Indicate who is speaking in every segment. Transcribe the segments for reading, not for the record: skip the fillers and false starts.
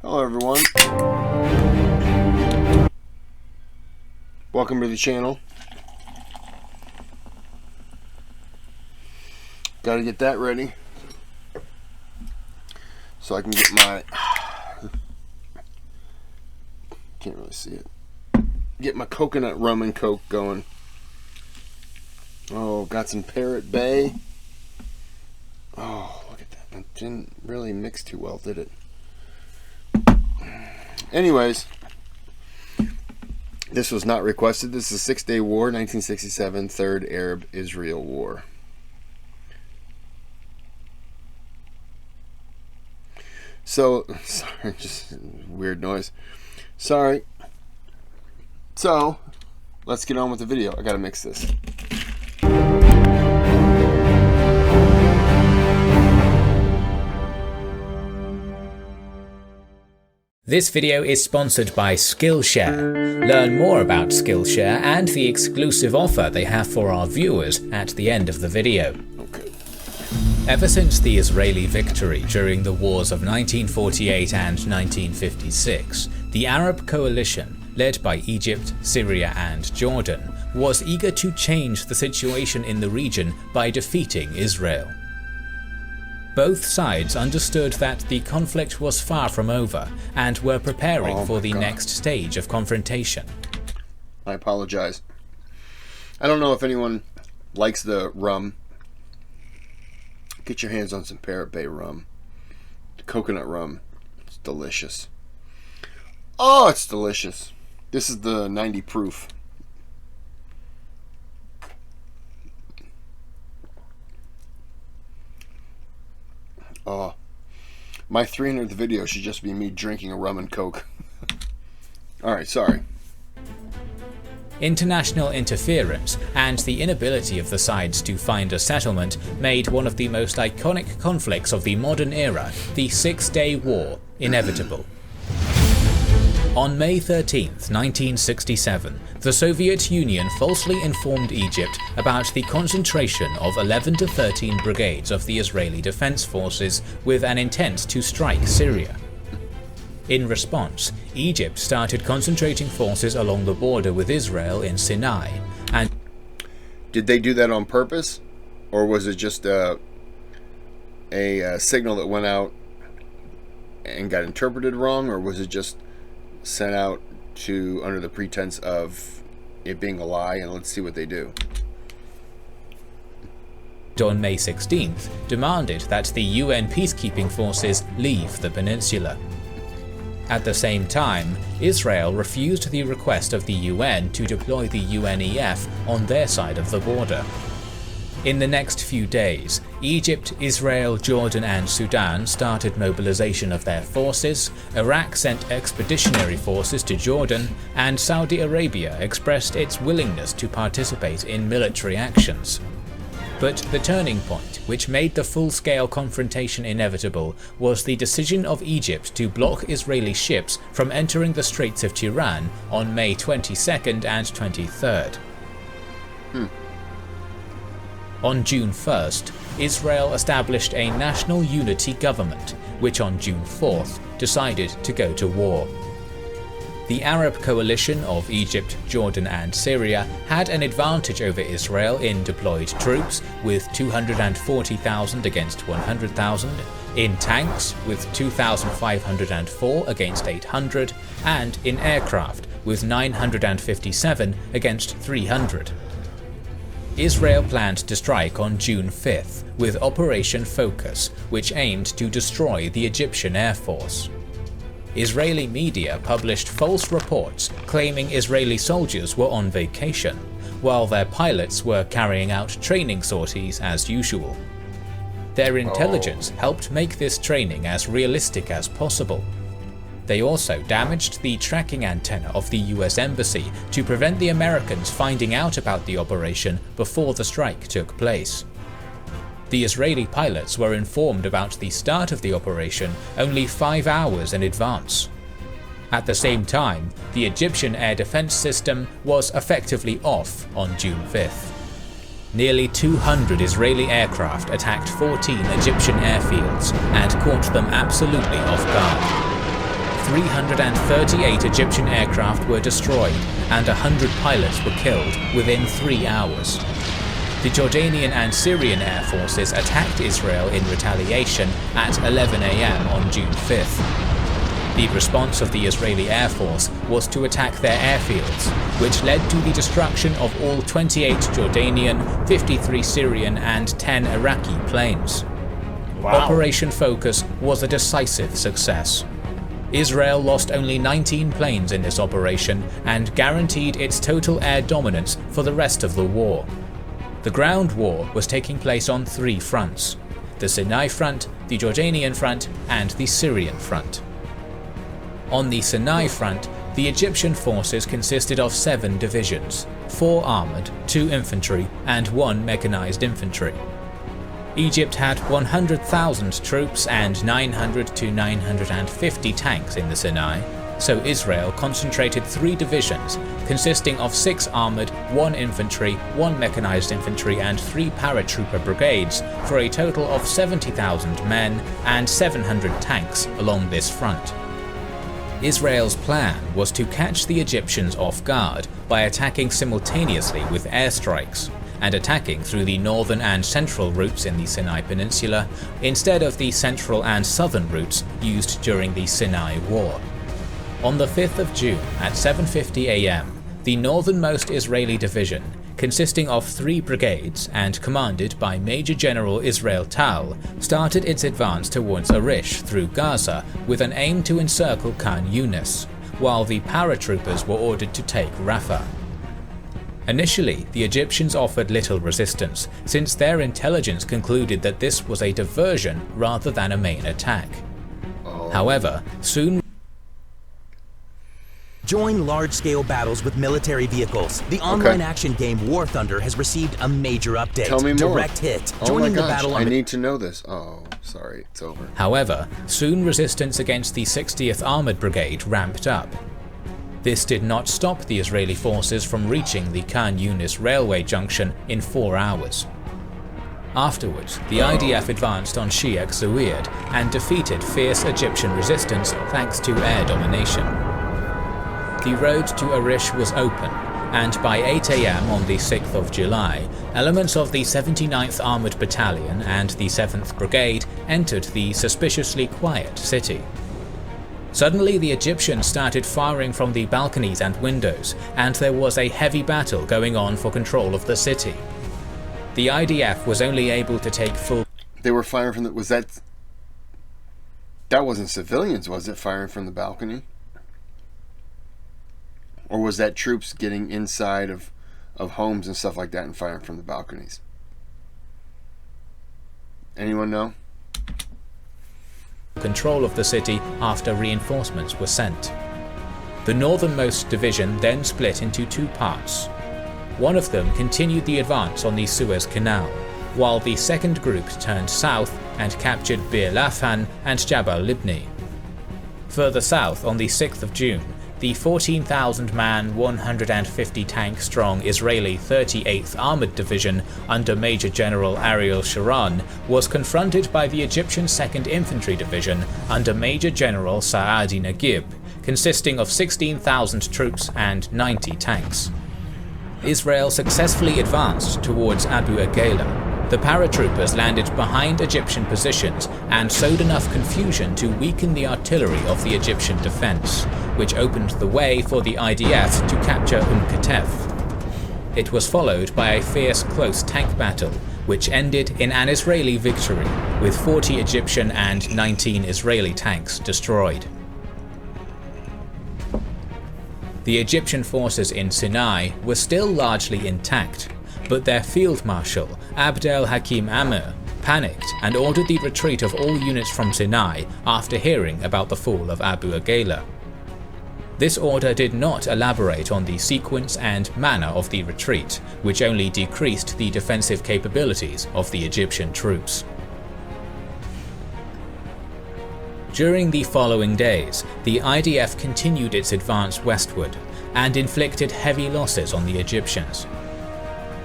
Speaker 1: Hello everyone, welcome to the channel. Gotta get that ready so I can get my, can't really see it, get my coconut rum and coke going. Oh, got some Parrot Bay. Oh, look at that. It didn't really mix too well, did it? Anyways, this was not requested. This is a 6-day war, 1967, Third Arab-Israel War. So, sorry, just weird noise. Sorry. So, let's get on with the video. I gotta mix this.
Speaker 2: This video is sponsored by Skillshare. Learn more about Skillshare and the exclusive offer they have for our viewers at the end of the video. Ever since the Israeli victory during the wars of 1948 and 1956, the Arab coalition, led by Egypt, Syria and Jordan, was eager to change the situation in the region by defeating Israel. Both sides understood that the conflict was far from over and were preparing for the next stage of confrontation.
Speaker 1: I apologize. I don't know if anyone likes the rum. Get your hands on some Parrot Bay rum. Coconut rum. It's delicious. Oh, it's delicious. This is the 90 proof. Oh, my 300th video should just be me drinking a rum and coke. Alright, sorry.
Speaker 2: International interference and the inability of the sides to find a settlement made one of the most iconic conflicts of the modern era, the 6-Day War, inevitable. On May 13, 1967, the Soviet Union falsely informed Egypt about the concentration of 11 to 13 brigades of the Israeli Defense Forces with an intent to strike Syria. In response, Egypt started concentrating forces along the border with Israel in Sinai, and
Speaker 1: did they do that on purpose, or was it just a signal that went out and got interpreted wrong, or was it just sent out to under the pretense of it being a lie, and let's see what they do?
Speaker 2: On May 16th, demanded that the UN peacekeeping forces leave the peninsula. At the same time, Israel refused the request of the UN to deploy the UNEF on their side of the border. In the next few days, Egypt, Israel, Jordan and Sudan started mobilization of their forces, Iraq sent expeditionary forces to Jordan, and Saudi Arabia expressed its willingness to participate in military actions. But the turning point, which made the full-scale confrontation inevitable, was the decision of Egypt to block Israeli ships from entering the Straits of Tiran on May 22nd and 23rd. On June 1st, Israel established a national unity government, which on June 4th decided to go to war. The Arab coalition of Egypt, Jordan and Syria had an advantage over Israel in deployed troops, with 240,000 against 100,000, in tanks with 2,504 against 800, and in aircraft with 957 against 300. Israel planned to strike on June 5th with Operation Focus, which aimed to destroy the Egyptian Air Force. Israeli media published false reports claiming Israeli soldiers were on vacation, while their pilots were carrying out training sorties as usual. Their intelligence helped make this training as realistic as possible. They also damaged the tracking antenna of the US Embassy to prevent the Americans finding out about the operation before the strike took place. The Israeli pilots were informed about the start of the operation only 5 hours in advance. At the same time, the Egyptian air defense system was effectively off on June 5th. Nearly 200 Israeli aircraft attacked 14 Egyptian airfields and caught them absolutely off guard. 338 Egyptian aircraft were destroyed and 100 pilots were killed within 3 hours. The Jordanian and Syrian air forces attacked Israel in retaliation at 11 am on June 5th. The response of the Israeli Air Force was to attack their airfields, which led to the destruction of all 28 Jordanian, 53 Syrian and 10 Iraqi planes.
Speaker 3: Wow.
Speaker 2: Operation Focus was a decisive success. Israel lost only 19 planes in this operation and guaranteed its total air dominance for the rest of the war. The ground war was taking place on 3 fronts: the Sinai front, the Jordanian front, and the Syrian front. On the Sinai front, the Egyptian forces consisted of 7 divisions, 4 armoured, 2 infantry, and 1 mechanized infantry. Egypt had 100,000 troops and 900 to 950 tanks in the Sinai, so Israel concentrated 3 divisions consisting of 6 armoured, 1 infantry, 1 mechanized infantry and 3 paratrooper brigades for a total of 70,000 men and 700 tanks along this front. Israel's plan was to catch the Egyptians off guard by attacking simultaneously with airstrikes, and attacking through the northern and central routes in the Sinai Peninsula instead of the central and southern routes used during the Sinai War. On the 5th of June at 7:50 am, the northernmost Israeli division, consisting of 3 brigades and commanded by Major General Israel Tal, started its advance towards Arish through Gaza with an aim to encircle Khan Yunis, while the paratroopers were ordered to take Rafah. Initially, the Egyptians offered little resistance, since their intelligence concluded that this was a diversion rather than a main attack. However, soon
Speaker 3: Join large-scale battles with military vehicles. The online action game War Thunder has received a major update.
Speaker 1: Tell me more.
Speaker 3: Direct hit.
Speaker 1: Oh
Speaker 3: Joining
Speaker 1: my gosh,
Speaker 3: the battle
Speaker 1: I need to know this. Oh, sorry, it's over.
Speaker 2: However, soon resistance against the 60th Armoured Brigade ramped up. This did not stop the Israeli forces from reaching the Khan Yunis railway junction in 4 hours. Afterwards, the IDF advanced on Sheikh Zayed and defeated fierce Egyptian resistance thanks to air domination. The road to Arish was open, and by 8 am on the 6th of July, elements of the 79th Armoured Battalion and the 7th Brigade entered the suspiciously quiet city. Suddenly the Egyptians started firing from the balconies and windows, and there was a heavy battle going on for control of the city. The IDF was only able to take full...
Speaker 1: They were firing from the... Was that... That wasn't civilians, was it, firing from the balcony? Or was that troops getting inside of homes and stuff like that and firing from the balconies? Anyone know?
Speaker 2: Control of the city after reinforcements were sent. The northernmost division then split into 2 parts. One of them continued the advance on the Suez Canal, while the second group turned south and captured Bir Lafan and Jabal Libni. Further south, on the 6th of June, the 14,000-man, 150-tank-strong Israeli 38th Armoured Division under Major General Ariel Sharon was confronted by the Egyptian 2nd Infantry Division under Major General Saadi Naguib, consisting of 16,000 troops and 90 tanks. Israel successfully advanced towards Abu Agela. The paratroopers landed behind Egyptian positions and sowed enough confusion to weaken the artillery of the Egyptian defense, which opened the way for the IDF to capture Katef. It was followed by a fierce close tank battle, which ended in an Israeli victory, with 40 Egyptian and 19 Israeli tanks destroyed. The Egyptian forces in Sinai were still largely intact, but their field marshal, Abdel Hakim Amr, panicked and ordered the retreat of all units from Sinai after hearing about the fall of Abu Agela. This order did not elaborate on the sequence and manner of the retreat, which only decreased the defensive capabilities of the Egyptian troops. During the following days, the IDF continued its advance westward and inflicted heavy losses on the Egyptians.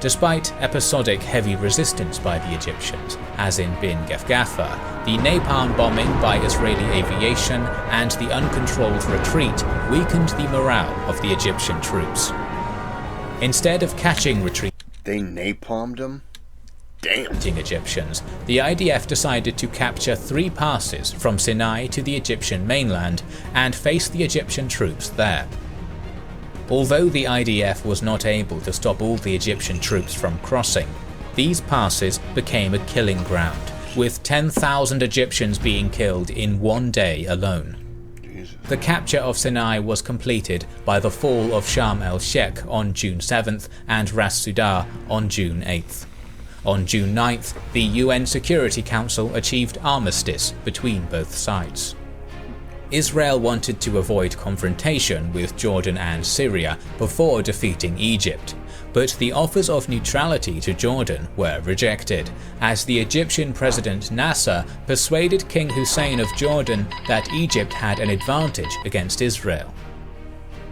Speaker 2: Despite episodic heavy resistance by the Egyptians, as in Bin Gefgafa, the napalm bombing by Israeli aviation and the uncontrolled retreat weakened the morale of the Egyptian troops. Instead of catching
Speaker 1: They napalmed them? Damn.
Speaker 2: Egyptians, the IDF decided to capture 3 passes from Sinai to the Egyptian mainland and face the Egyptian troops there. Although the IDF was not able to stop all the Egyptian troops from crossing, these passes became a killing ground, with 10,000 Egyptians being killed in one day alone.
Speaker 1: Jesus.
Speaker 2: The capture of Sinai was completed by the fall of Sharm el-Sheikh on June 7th and Ras Sudah on June 8th. On June 9th, the UN Security Council achieved armistice between both sides. Israel wanted to avoid confrontation with Jordan and Syria before defeating Egypt, but the offers of neutrality to Jordan were rejected, as the Egyptian President Nasser persuaded King Hussein of Jordan that Egypt had an advantage against Israel.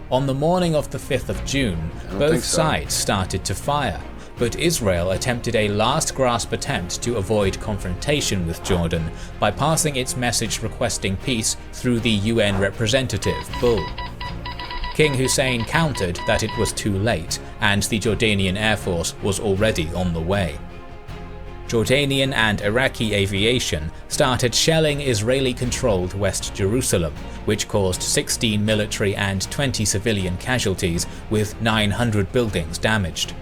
Speaker 2: On the morning of the 5th of June, both sides started to fire, but Israel attempted a last-gasp attempt to avoid confrontation with Jordan by passing its message requesting peace through the UN representative, Bull. King Hussein countered that it was too late, and the Jordanian Air Force was already on the way. Jordanian and Iraqi aviation started shelling Israeli-controlled West Jerusalem, which caused 16 military and 20 civilian casualties, with 900 buildings damaged.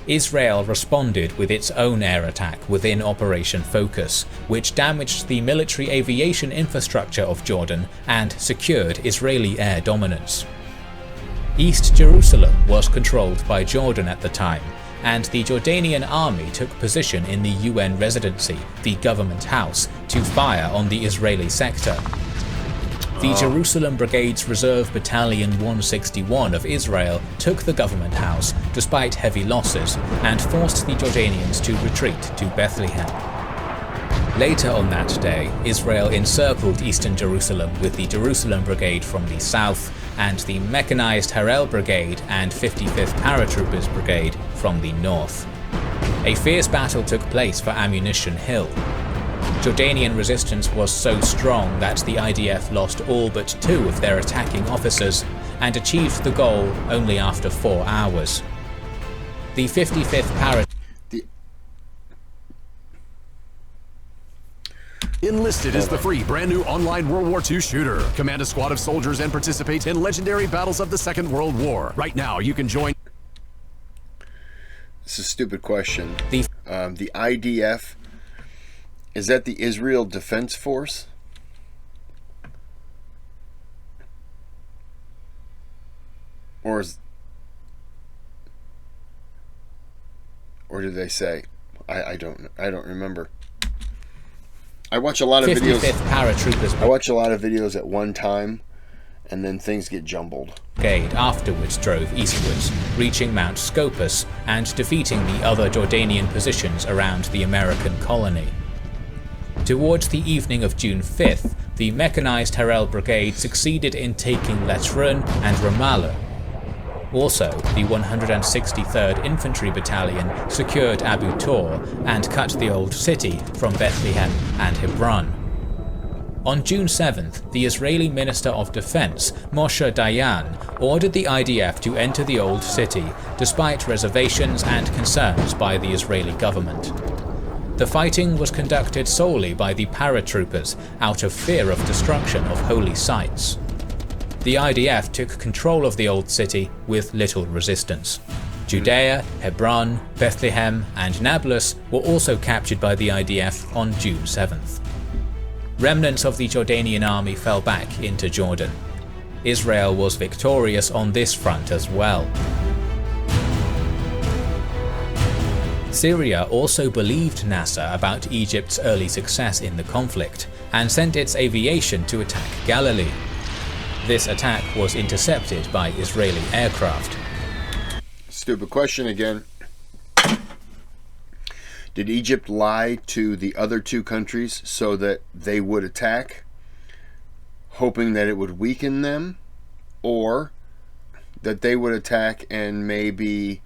Speaker 2: Israel responded with its own air attack within Operation Focus, which damaged the military aviation infrastructure of Jordan and secured Israeli air dominance. East Jerusalem was controlled by Jordan at the time, and the Jordanian army took position in the UN residency, the government house, to fire on the Israeli sector. The Jerusalem Brigade's Reserve Battalion 161 of Israel took the government house despite heavy losses and forced the Jordanians to retreat to Bethlehem. Later on that day, Israel encircled eastern Jerusalem with the Jerusalem Brigade from the south and the mechanized Harel Brigade and 55th Paratroopers Brigade from the north. A fierce battle took place for Ammunition Hill. Jordanian resistance was so strong that the IDF lost all but 2 of their attacking officers and achieved the goal only after 4 hours. The 55th
Speaker 4: Enlisted is the free, brand new online World War II shooter. Command a squad of soldiers and participate in legendary battles of the Second World War. Right now, you can join.
Speaker 1: This is a stupid question. The IDF, is that the Israel Defense Force? Or did they say? I don't remember. I watch a lot of videos.
Speaker 2: 55th Paratroopers
Speaker 1: I watch a lot of videos at one time, and then things get jumbled.
Speaker 2: Brigade afterwards drove eastwards, reaching Mount Scopus and defeating the other Jordanian positions around the American colony. Towards the evening of June 5th, the mechanized Harel Brigade succeeded in taking Latrun and Ramallah. Also, the 163rd Infantry Battalion secured Abu Tor and cut the Old City from Bethlehem and Hebron. On June 7th, the Israeli Minister of Defense, Moshe Dayan, ordered the IDF to enter the Old City, despite reservations and concerns by the Israeli government. The fighting was conducted solely by the paratroopers out of fear of destruction of holy sites. The IDF took control of the Old City with little resistance. Judea, Hebron, Bethlehem, and Nablus were also captured by the IDF on June 7th. Remnants of the Jordanian army fell back into Jordan. Israel was victorious on this front as well. Syria also believed Nasser about Egypt's early success in the conflict and sent its aviation to attack Galilee. This attack was intercepted by Israeli aircraft.
Speaker 1: Stupid question again. Did Egypt lie to the other 2 countries so that they would attack, hoping that it would weaken them, or that they would attack and maybe,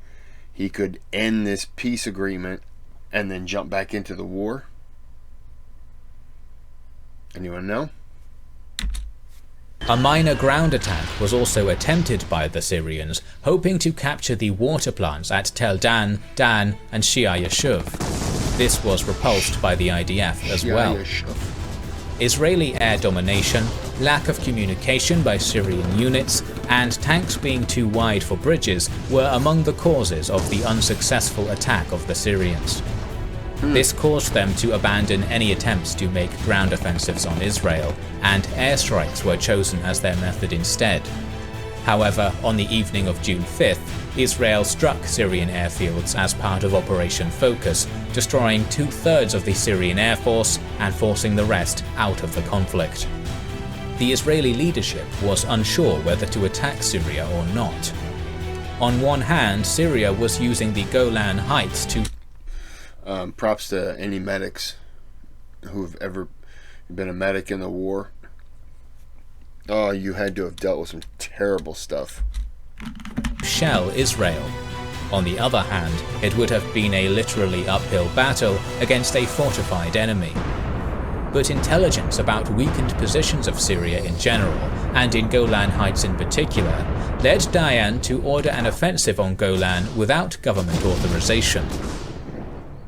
Speaker 1: he could end this peace agreement and then jump back into the war? Anyone know?
Speaker 2: A minor ground attack was also attempted by the Syrians, hoping to capture the water plants at Tel Dan, Dan and Shia Yashuv. This was repulsed by the IDF as well. Israeli air domination, lack of communication by Syrian units, and tanks being too wide for bridges were among the causes of the unsuccessful attack of the Syrians. This caused them to abandon any attempts to make ground offensives on Israel, and airstrikes were chosen as their method instead. However, on the evening of June 5th, Israel struck Syrian airfields as part of Operation Focus, destroying 2/3 of the Syrian Air Force and forcing the rest out of the conflict. The Israeli leadership was unsure whether to attack Syria or not. On one hand, Syria was using the Golan Heights to
Speaker 1: props to any medics who've ever been a medic in the war. Oh, you had to have dealt with some terrible stuff.
Speaker 2: shell Israel. On the other hand, it would have been a literally uphill battle against a fortified enemy. But intelligence about weakened positions of Syria in general, and in Golan Heights in particular, led Dayan to order an offensive on Golan without government authorization.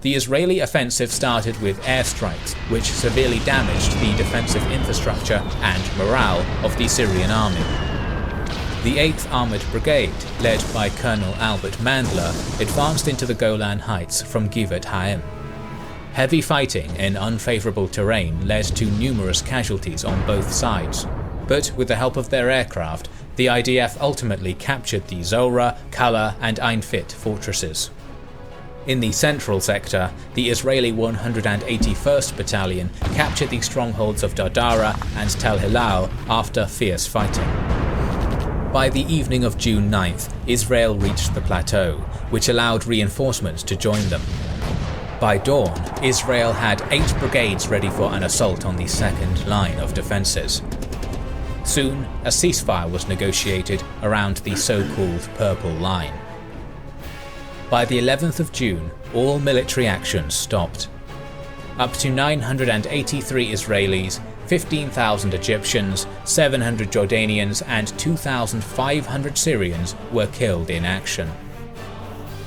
Speaker 2: The Israeli offensive started with airstrikes, which severely damaged the defensive infrastructure and morale of the Syrian army. The 8th Armoured Brigade, led by Colonel Albert Mandler, advanced into the Golan Heights from Givat Haim. Heavy fighting in unfavourable terrain led to numerous casualties on both sides, but with the help of their aircraft, the IDF ultimately captured the Zora, Kala and Ein-Fit fortresses. In the central sector, the Israeli 181st Battalion captured the strongholds of Dardara and Tel Hilal after fierce fighting. By the evening of June 9th, Israel reached the plateau, which allowed reinforcements to join them. By dawn, Israel had 8 brigades ready for an assault on the second line of defences. Soon, a ceasefire was negotiated around the so-called Purple Line. By the 11th of June, all military actions stopped. Up to 983 Israelis, 15,000 Egyptians, 700 Jordanians and 2,500 Syrians were killed in action.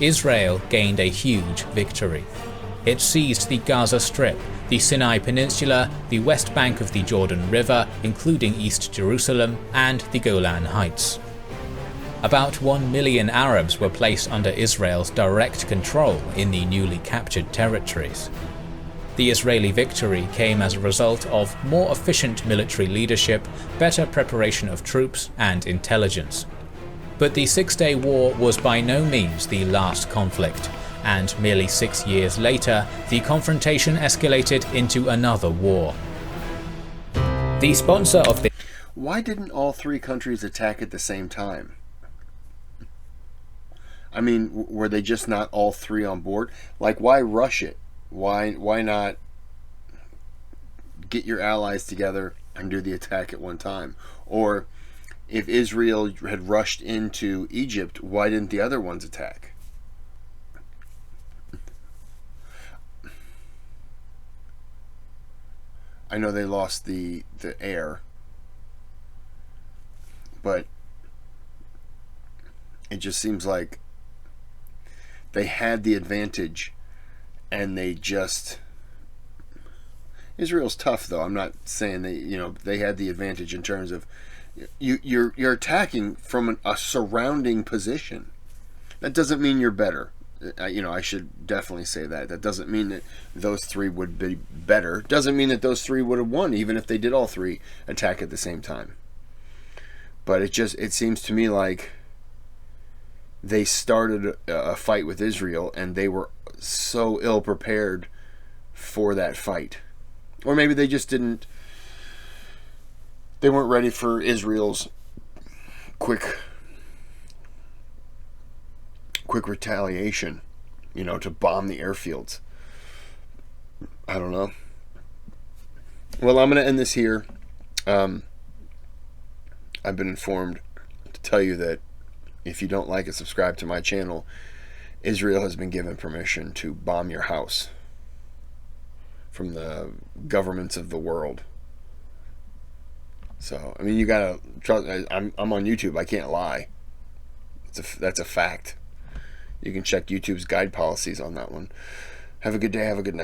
Speaker 2: Israel gained a huge victory. It seized the Gaza Strip, the Sinai Peninsula, the west bank of the Jordan River, including East Jerusalem, and the Golan Heights. About 1 million Arabs were placed under Israel's direct control in the newly captured territories. The Israeli victory came as a result of more efficient military leadership, better preparation of troops, and intelligence. But the Six-Day War was by no means the last conflict, and merely 6 years later, the confrontation escalated into another war. The sponsor of the...
Speaker 1: Why didn't all 3 countries attack at the same time? I mean, were they just not all 3 on board? Like, why rush it? Why not get your allies together and do the attack at one time? Or if Israel had rushed into Egypt, why didn't the other ones attack? I know they lost the air, but it just seems like they had the advantage and they just... Israel's tough, though. I'm not saying they had the advantage in terms of you're attacking from a surrounding position. That doesn't mean you're better. I should definitely say that. That doesn't mean that those 3 would be better. Doesn't mean that those 3 would have won, even if they did all 3 attack at the same time. But it seems to me like they started a fight with Israel and they were so ill prepared for that fight. Or maybe they just they weren't ready for Israel's quick retaliation, to bomb the airfields. I don't know. Well, I'm going to end this here. I've been informed to tell you that if you don't like it, subscribe to my channel. Israel has been given permission to bomb your house from the governments of the world. So, I mean, you gotta trust. I'm on YouTube. I can't lie. That's a fact. You can check YouTube's guide policies on that one. Have a good day. Have a good night.